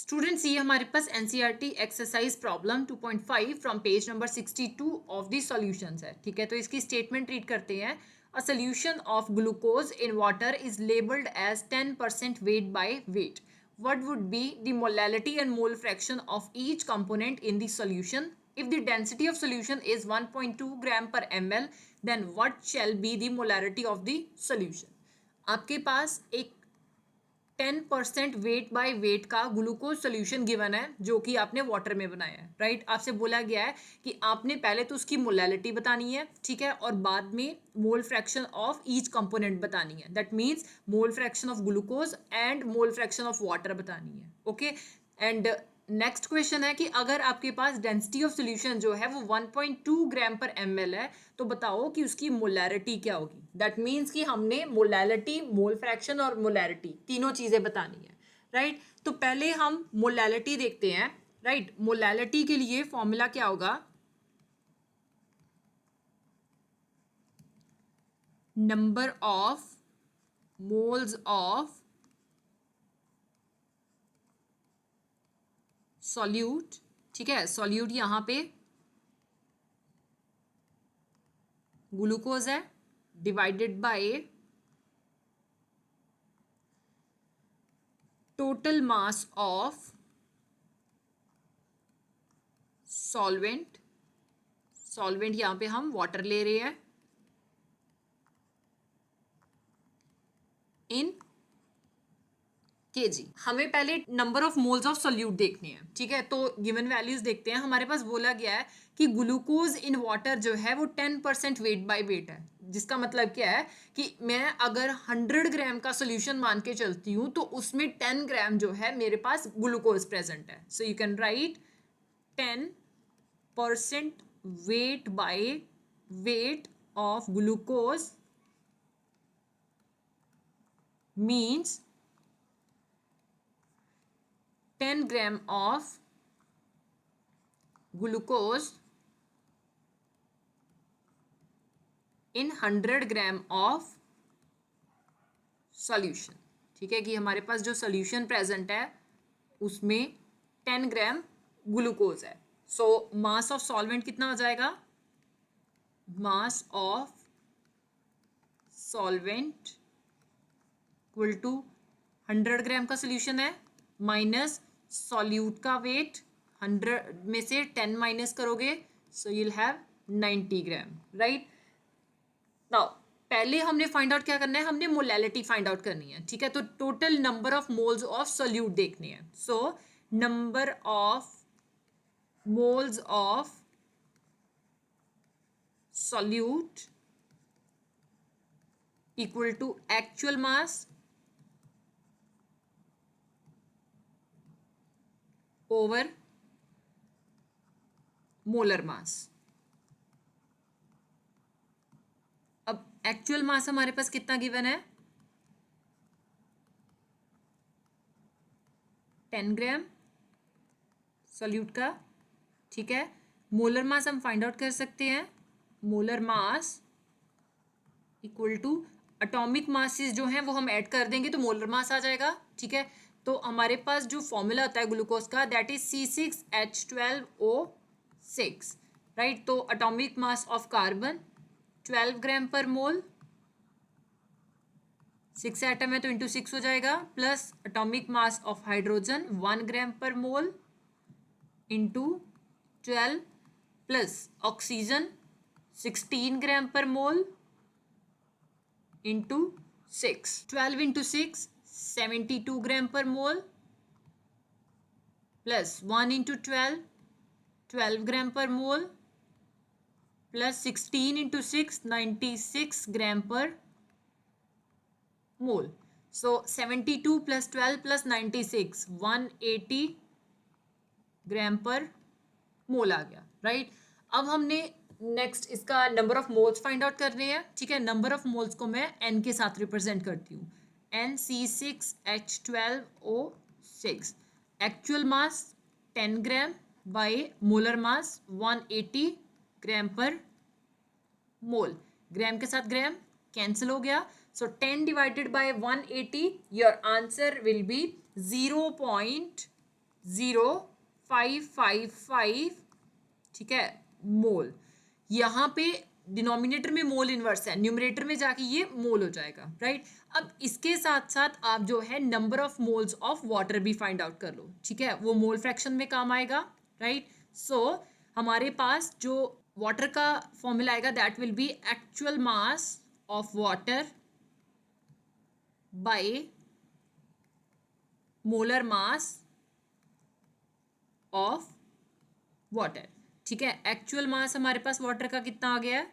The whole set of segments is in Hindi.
स्टूडेंट्स ये हमारे पास NCERT exercise problem 2.5 from page number 62 of the solutions है। ठीक है, तो इसकी स्टेटमेंट रीड करते हैं। A solution of glucose in water is labelled as 10% weight by weight. What would be the molality and mole fraction of each component in the solution? If the density of solution is 1.2 gram per ml, then what shall be the molarity of the solution? आपके पास एक 10% वेट बाय वेट का ग्लूकोज सोल्यूशन गिवन है जो कि आपने वाटर में बनाया है, राइट। आपसे बोला गया है कि आपने पहले तो उसकी मोलैलिटी बतानी है, ठीक है, और बाद में mole fraction of each component बतानी है। That means mole fraction of glucose and mole fraction of water बतानी है। ओके, एंड नेक्स्ट क्वेश्चन है कि अगर आपके पास डेंसिटी ऑफ सोल्यूशन जो है वो 1.2 ग्राम पर ml है, तो बताओ कि उसकी मोलैरिटी क्या होगी। दैट मीन्स कि हमने मोलैलिटी, मोल फ्रैक्शन और मोलैरिटी तीनों चीजें बतानी है, राइट। तो पहले हम मोलैलिटी देखते हैं, राइट। मोलैलिटी के लिए फॉर्मूला क्या होगा? Number of moles of solute, ठीक है, सॉल्यूट यहाँ पे ग्लूकोज है, divided by total mass of solvent. Solvent यहाँ पे हम वाटर ले रहे हैं, इन केजी। हमें पहले number of moles of solute देखने हैं, ठीक है। तो गिवन वैल्यूज देखते हैं। हमारे पास बोला गया है कि ग्लूकोज इन वाटर जो है वो 10% वेट बाय वेट है, जिसका मतलब क्या है कि मैं अगर 100 ग्राम का सोल्यूशन मान के चलती हूँ तो उसमें 10 ग्राम जो है मेरे पास ग्लूकोज प्रेजेंट है। So you can write 10% weight by weight of glucose means 10 gram of glucose in 100 gram of solution। ठीक है, कि हमारे पास जो सोल्यूशन प्रेजेंट है उसमें 10 ग्राम ग्लूकोज है। सो मास ऑफ सॉल्वेंट कितना हो जाएगा? Mass of solvent equal to 100 gram का सोल्यूशन है माइनस सॉल्यूट का वेट, 100 में से 10 माइनस करोगे so you'll have 90 gram, right. Now पहले हमने फाइंड आउट क्या करना है? हमने मोलैलिटी फाइंड आउट करनी है, ठीक है। तो total number of moles of solute देखने हैं। So number of moles of solute equal to actual mass over molar mass. अब एक्चुअल मास हमारे पास कितना गिवन है? 10 ग्राम सोल्यूट का, ठीक है। मोलर मास हम फाइंड आउट कर सकते हैं। Molar mass equal to atomic masses जो हैं वो हम ऐड कर देंगे तो मोलर मास आ जाएगा, ठीक है। तो हमारे पास जो फॉर्मूला होता है ग्लूकोज का दैट इज C6H12O6, राइट। तो atomic mass of carbon 12 gram per mole, 6 atom है तो इंटू 6 हो जाएगा, plus atomic mass of hydrogen 1 gram per mole into 12, plus oxygen 16 gram per mole into 6, 12 into 6 72 gram per mole, plus 1 into 12 gram per mole, plus 16 into 6 96 gram per mole. So 72 plus 12 plus 96 180 gram per मोल आ गया, राइट। अब हमने नेक्स्ट इसका number of moles find out करने हैं, ठीक है। नंबर ऑफ मोल्स को मैं n के साथ रिप्रेजेंट करती हूँ, NC6H12O6। Actual mass 10 gram by molar mass 180 gram per mole. Gram के साथ ग्राम कैंसिल हो गया, सो 10 divided by 180, your answer will B 0.0 0.555, ठीक है, मोल। यहाँ पे डिनोमिनेटर में मोल इनवर्स है, न्यूमरेटर में जाके ये मोल हो जाएगा, राइट। अब इसके साथ साथ आप जो है number of moles of water भी फाइंड आउट कर लो, ठीक है, वो मोल फ्रैक्शन में काम आएगा, राइट। सो हमारे पास जो वाटर का फॉर्मूला आएगा that will be actual mass of water bye molar mass of water, ठीक है। एक्चुअल मास हमारे पास वाटर का कितना आ गया है,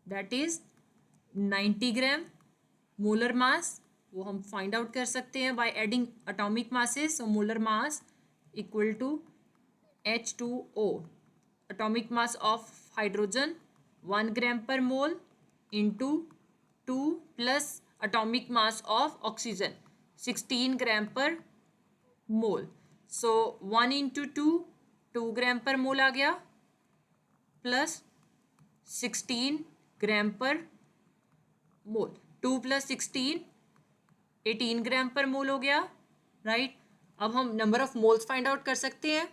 that is 90 gram. Molar mass वो हम फाइंड आउट कर सकते हैं by adding atomic masses. So molar mass equal to H2O, atomic mass of hydrogen 1 gram per mole into 2 plus atomic mass of oxygen 16 gram per mole. So 1 into 2 gram per मोल आ गया, प्लस 16 ग्राम पर मोल, 2 प्लस 16 18 ग्राम पर मोल हो गया, राइट। अब हम number of moles find out कर सकते हैं।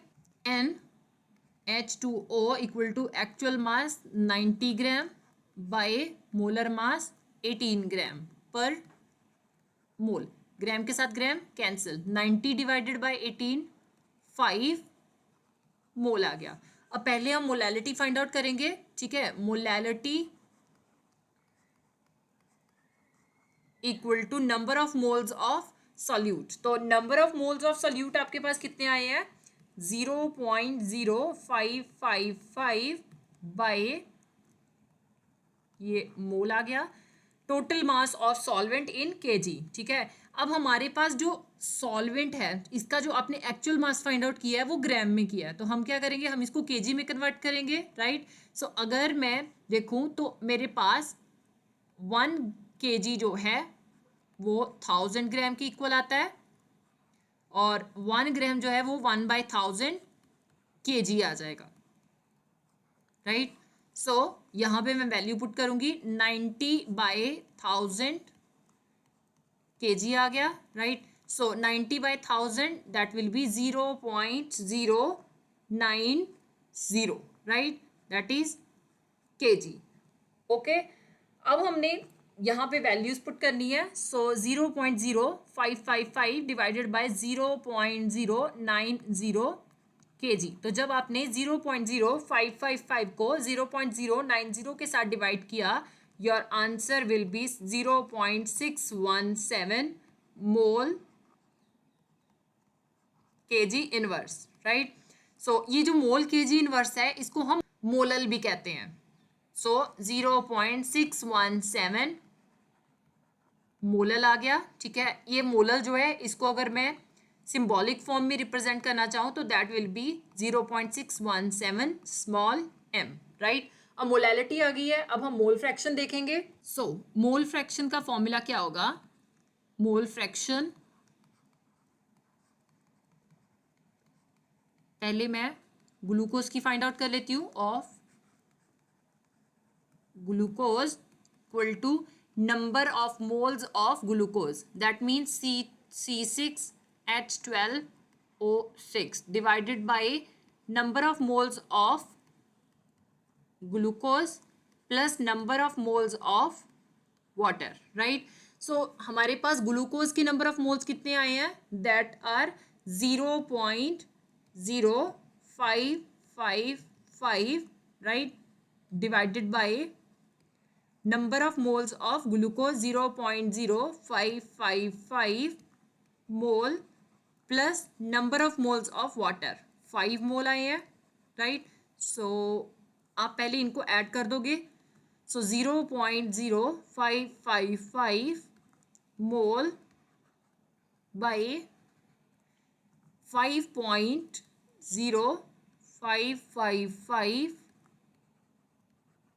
NH2O equal to actual mass 90 gram by molar mass 18 gram per mole. Gram के साथ gram cancel, 90 divided by 18 5 mole आ गया। अब पहले हम मोलैलिटी फाइंड आउट करेंगे, ठीक है। Molality equal to number of moles of solute. तो number of moles of solute आपके पास कितने आए हैं, 0.0555 बाय ये मोल आ गया। Total mass of solvent in KG, ठीक है। अब हमारे पास जो सॉल्वेंट है इसका जो आपने एक्चुअल मास फाइंड आउट किया है वो ग्राम में किया है, तो हम क्या करेंगे, हम इसको केजी में कन्वर्ट करेंगे, राइट। सो अगर मैं देखूं तो मेरे पास 1 केजी जो है वो 1000 ग्राम की इक्वल आता है, और 1 ग्राम जो है वो 1/1000 केजी आ जाएगा, राइट। सो यहाँ पे मैं वैल्यू पुट करूंगी 90/1000 केजी आ गया, right. So 90/1000 that will be 0.090, right, that is KG, okay. अब हमने यहाँ पे वैल्यूज पुट करनी है। सो 0.0555 डिवाइडेड बाय 0.090 केजी। तो जब आपने 0.0555 को 0.090 के साथ डिवाइड किया, your answer will be 0.617 mole KG inverse, right. So ये जो मोल केजी इनवर्स है इसको हम मोलल भी कहते हैं। सो 0.617 मोलल आ गया, ठीक है। ये मोलल जो है इसको अगर मैं सिंबॉलिक फॉर्म में रिप्रेजेंट करना चाहूँ तो that will be 0.617 small m, right. अब मोलैलिटी आ गई है, अब हम मोल फ्रैक्शन देखेंगे। सो मोल फ्रैक्शन का फॉर्मूला क्या होगा, मोल फ्रैक्शन, पहले मैं ग्लूकोज की फाइंड आउट कर लेती हूँ, of glucose equal to number of moles of glucose, that means C6H12O6 divided by number of moles of glucose plus number of moles of water, right। so हमारे पास ग्लूकोज की नंबर ऑफ मोल्स कितने आए हैं, that are 0.0555, right, divided by number of moles of glucose 0.0555 mole plus number of moles of water 5 mole आए हैं, राइट। सो आप पहले इनको ऐड कर दोगे। सो 0.0555 मोल बाय 5.0555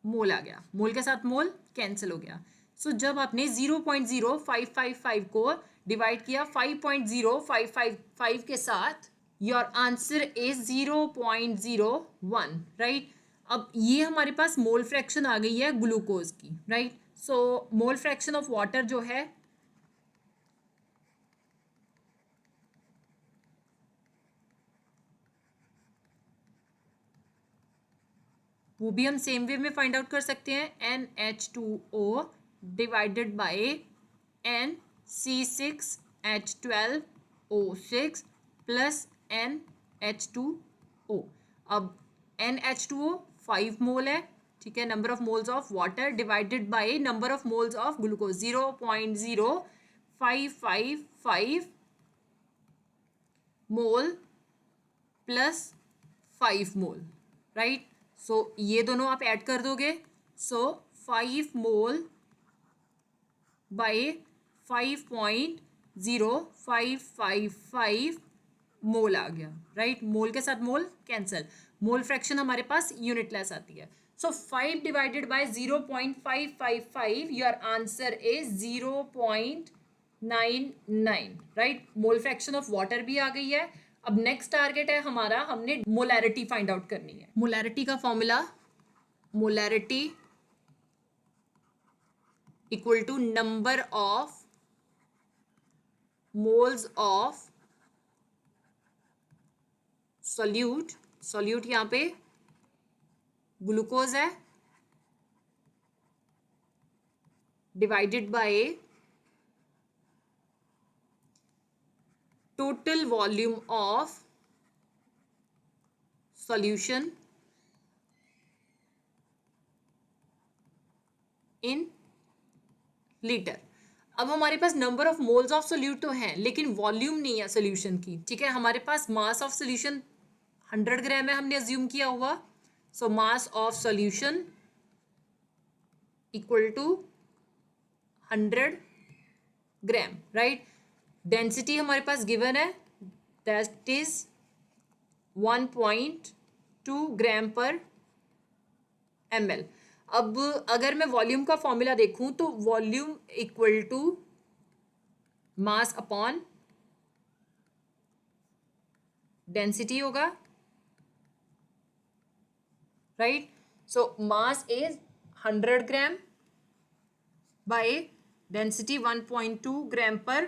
मोल आ गया, मोल के साथ मोल कैंसिल हो गया। सो जब आपने 0.0555 को डिवाइड किया 5.0555 के साथ, योर आंसर इज 0.01, राइट। अब ये हमारे पास मोल फ्रैक्शन आ गई है ग्लूकोज की, right. So mole fraction of water जो है वो भी हम सेम वे में फाइंड आउट कर सकते हैं, NH2O divided by NC6H12O6 plus NH2O। अब NH2O 5 मोल है, ठीक है, number of moles of water divided by number of moles of glucose 0.0555 mole plus 5 mole, right. So ये दोनों आप ऐड कर दोगे, सो 5 मोल बाय 5.0555 मोल आ गया, राइट। मोल के साथ मोल कैंसल, मोल फ्रैक्शन हमारे पास यूनिटलेस आती है। सो 5 divided by 0.555, your answer is 0.99, right. Mole fraction of water भी आ गई है। अब नेक्स्ट टारगेट है हमारा, हमने मोलैरिटी फाइंड आउट करनी है। मोलैरिटी का formula, molarity equal to number of moles of solute, solute यहाँ पे ग्लूकोज है, divided by total volume of solution in litre. अब हमारे पास number of moles of solute तो हैं, लेकिन वॉल्यूम नहीं है सोल्यूशन की, ठीक है। हमारे पास मास ऑफ सोल्यूशन 100 ग्राम है, हमने अज्यूम किया हुआ। So mass of solution equal to 100 gram, right. Density हमारे पास गिवन है, that is 1.2 gram per ml। अब अगर मैं वॉल्यूम का फॉर्मूला देखूं तो volume equal to mass upon density होगा, right. So mass is 100 gram by density 1.2 gram per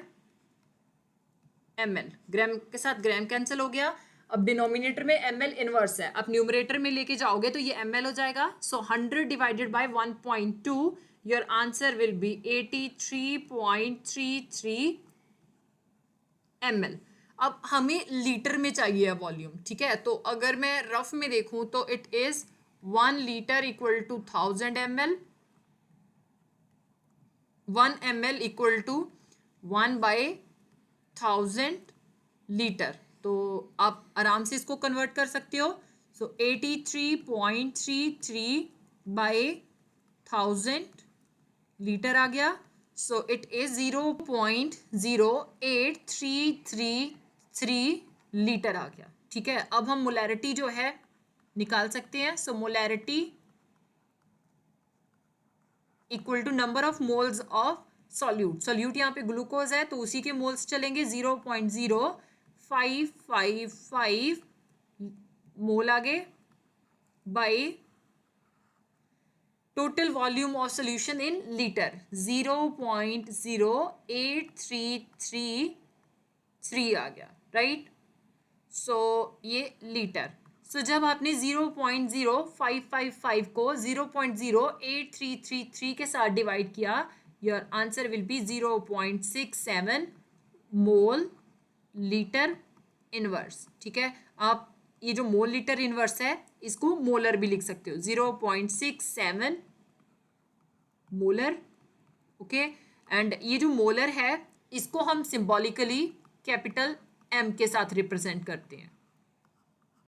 ml। ग्राम के साथ ग्राम कैंसिल हो गया। अब डिनोमिनेटर में ml इनवर्स है, आप न्यूमरेटर में लेके जाओगे तो ये ml हो जाएगा। सो 100 divided by 1.2, your answer will B 83.33 ml। अब हमें लीटर में चाहिए वॉल्यूम, ठीक है। तो अगर मैं रफ में देखूं तो it is 1 litre equal to 1000 ml, 1 ml इक्वल टू 1/1000 लीटर। तो आप आराम से इसको कन्वर्ट कर सकते हो। सो 83.33 बाय 1000 लीटर आ गया। सो इट इज 0.08333 लीटर आ गया, ठीक है। अब हम मोलैरिटी जो है निकाल सकते हैं। So molarity equal to number of moles of solute, solute यहाँ पे ग्लूकोज है तो उसी के मोल्स चलेंगे, 0.0555 मोल आगे bye total volume of solution in litre 0.08333 आ गया, राइट। सो ये लीटर। सो जब आपने 0.0555 को 0.08333 के साथ डिवाइड किया, your answer will B 0.67 mole litre inverse, ठीक है। आप ये जो मोल लीटर इनवर्स है इसको मोलर भी लिख सकते हो, 0.67 मोलर, ओके। एंड ये जो मोलर है इसको हम सिंबॉलिकली कैपिटल M के साथ रिप्रेजेंट करते हैं।